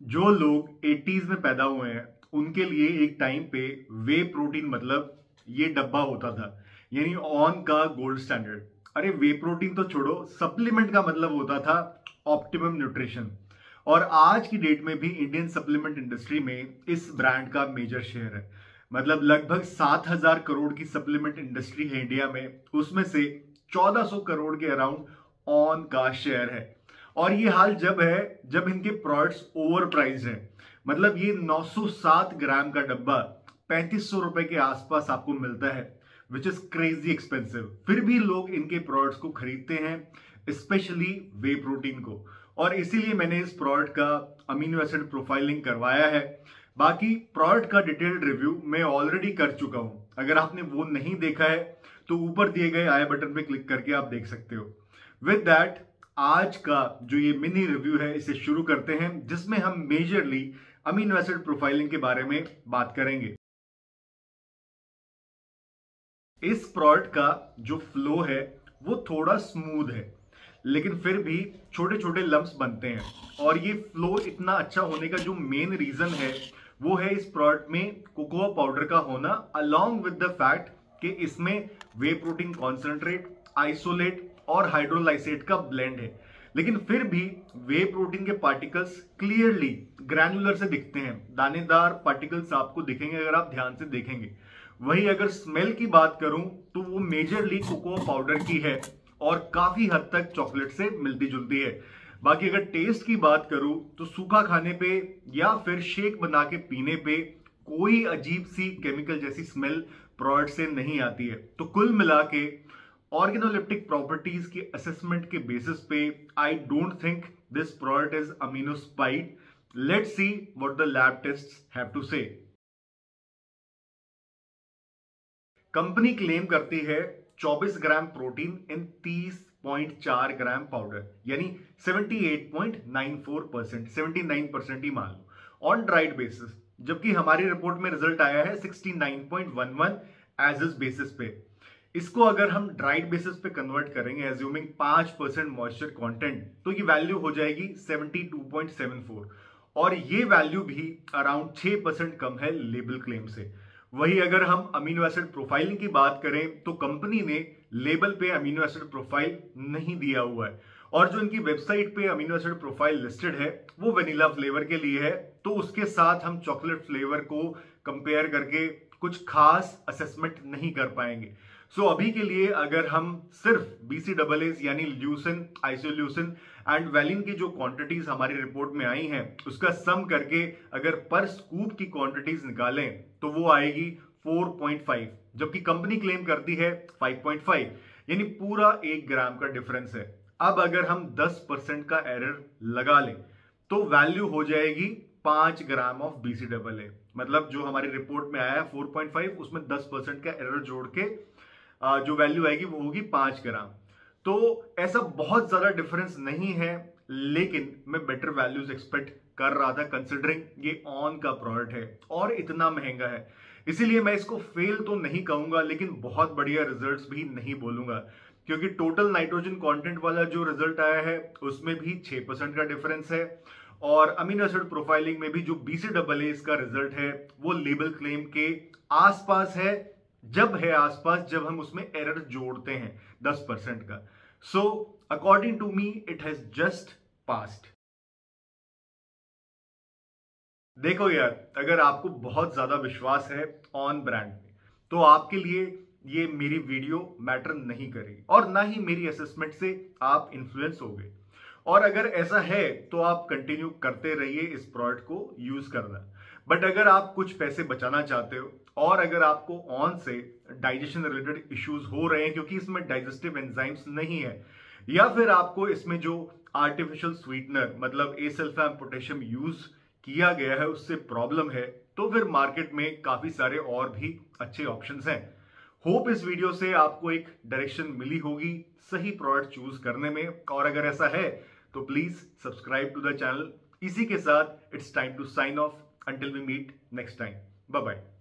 जो लोग 80s में पैदा हुए हैं उनके लिए एक टाइम पे वे प्रोटीन मतलब ये डब्बा होता था, यानी ऑन का गोल्ड स्टैंडर्ड। अरे वे प्रोटीन तो छोड़ो, सप्लीमेंट का मतलब होता था ऑप्टिमम न्यूट्रिशन। और आज की डेट में भी इंडियन सप्लीमेंट इंडस्ट्री में इस ब्रांड का मेजर शेयर है। मतलब लगभग 7,000 करोड़ की सप्लीमेंट इंडस्ट्री है इंडिया में, उसमें से 1400 करोड़ के अराउंड ऑन का शेयर है। और ये हाल जब है जब इनके प्रोडक्ट्स ओवर प्राइस्ड है। मतलब ये 907 ग्राम का डब्बा 3500 रुपए के आसपास आपको मिलता है, विच इज क्रेजी एक्सपेंसिव। फिर भी लोग इनके प्रोडक्ट्स को खरीदते हैं, स्पेशली वे प्रोटीन को। और इसीलिए मैंने इस प्रोडक्ट का अमीनो एसिड प्रोफाइलिंग करवाया है। बाकी प्रोडक्ट का डिटेल्ड रिव्यू मैं ऑलरेडी कर चुका हूं, अगर आपने वो नहीं देखा है तो ऊपर दिए गए आई बटन पे क्लिक करके आप देख सकते हो। विद दैट आज का जो ये मिनी रिव्यू है इसे शुरू करते हैं, जिसमें हम मेजरली अमीनो एसिड प्रोफाइलिंग के बारे में बात करेंगे। इस प्रोडक्ट का जो फ्लो है वो थोड़ा स्मूथ है, लेकिन फिर भी छोटे छोटे लम्प्स बनते हैं। और ये फ्लो इतना अच्छा होने का जो मेन रीजन है वो है इस प्रोडक्ट में कोकोआ पाउडर का होना, अलोंग विद द फैक्ट कि इसमें वे प्रोटीन कॉन्सेंट्रेट, आइसोलेट और हाइड्रोलाइसेट का ब्लेंड है। लेकिन फिर भी वे प्रोटीन के पार्टिकल्स क्लियरली ग्रैनुलर से दिखते हैं, दानेदार पार्टिकल्स आपको दिखेंगे अगर आप ध्यान से देखेंगे। वही अगर स्मेल की बात करूं तो वो मेजरली कोकोआ पाउडर की है और काफी हद तक चॉकलेट से मिलती जुलती है। बाकी अगर टेस्ट की बात करूं तो सूखा खाने पे या फिर शेक बना के पीने पे कोई अजीब सी केमिकल जैसी स्मेल प्रोडक्ट से नहीं आती है। तो कुल मिला के ऑर्गेनोलेप्टिक प्रॉपर्टीज के असेसमेंट के बेसिस पे I don't think this product is amino spiked. Let's see what the lab tests have to say. Company claim करती है 24 ग्राम प्रोटीन इन 30.4 ग्राम पाउडर, यानी 78.94%, 79% ही मान लो ऑन ड्राइड बेसिस। जबकि हमारी रिपोर्ट में रिजल्ट आया है 69.11 एज इज बेसिस पे। इसको अगर हम ड्राइड बेसिस पे कन्वर्ट करेंगे एज्यूमिंग 5% मॉइस्चर कंटेंट, तो ये वैल्यू हो जाएगी 72.74। और ये वैल्यू भी अराउंड 6% कम है लेबल क्लेम से। वही अगर हम अमीनो एसिड प्रोफाइलिंग की बात करें तो कंपनी ने लेबल पे अमीनो एसिड प्रोफाइल नहीं दिया हुआ है। और जो इनकी वेबसाइट पे अमीनो एसिड प्रोफाइल लिस्टेड है वो वेनिला फ्लेवर के लिए है, तो उसके साथ हम चॉकलेट फ्लेवर को कंपेयर करके कुछ खास असेसमेंट नहीं कर पाएंगे। सो अभी के लिए अगर हम सिर्फ BCAAs यानी ल्यूसिन, आइसोल्यूसिन एंड वैलिन की जो क्वांटिटीज हमारी रिपोर्ट में आई हैं उसका सम करके अगर पर स्कूप की क्वांटिटीज निकालें तो वो आएगी 4.5, जबकि कंपनी क्लेम करती है 5.5, यानी पूरा 1 ग्राम का डिफरेंस है। अब अगर हम 10% का एरर लगा लें तो वैल्यू हो जाएगी 5 ग्राम ऑफ BCAA। मतलब जो हमारी रिपोर्ट में आया है 4.5, उसमें 10% का एरर जोड़ के जो वैल्यू आएगी वो होगी 5 ग्राम। तो ऐसा बहुत ज्यादा डिफरेंस नहीं है, लेकिन मैं बेटर वैल्यूज एक्सपेक्ट कर रहा था कंसिडरिंग ये ऑन का प्रोडक्ट है और इतना महंगा है। इसीलिए मैं इसको फेल तो नहीं कहूंगा, लेकिन बहुत बढ़िया रिजल्ट्स भी नहीं बोलूंगा, क्योंकि टोटल नाइट्रोजन कंटेंट वाला जो रिजल्ट आया है उसमें भी 6% का डिफरेंस है। और अमीनो एसिड प्रोफाइलिंग में भी जो BCAAs का रिजल्ट है वो लेबल क्लेम के आसपास है, जब है आसपास जब हम उसमें एरर जोड़ते हैं 10% का। So according to me it has just passed. देखो यार, अगर आपको बहुत ज्यादा विश्वास है ऑन ब्रांड में तो आपके लिए ये मेरी वीडियो मैटर नहीं करेगी और ना ही मेरी असेसमेंट से आप इन्फ्लुएंस होगे। और अगर ऐसा है तो आप कंटिन्यू करते रहिए इस प्रोडक्ट को यूज करना। बट अगर आप कुछ पैसे बचाना चाहते हो और अगर आपको ऑन से डाइजेशन रिलेटेड इश्यूज हो रहे हैं क्योंकि इसमें डाइजेस्टिव एंजाइम्स नहीं है, या फिर आपको इसमें जो आर्टिफिशियल स्वीटनर मतलब एसल्फाम पोटेशियम यूज किया गया है उससे प्रॉब्लम है, तो फिर मार्केट में काफी सारे और भी अच्छे ऑप्शंस हैं। होप इस वीडियो से आपको एक डायरेक्शन मिली होगी सही प्रोडक्ट चूज करने में। और अगर ऐसा है तो please subscribe to the channel. इसी के साथ it's time to sign off. Until we meet next time. Bye-bye.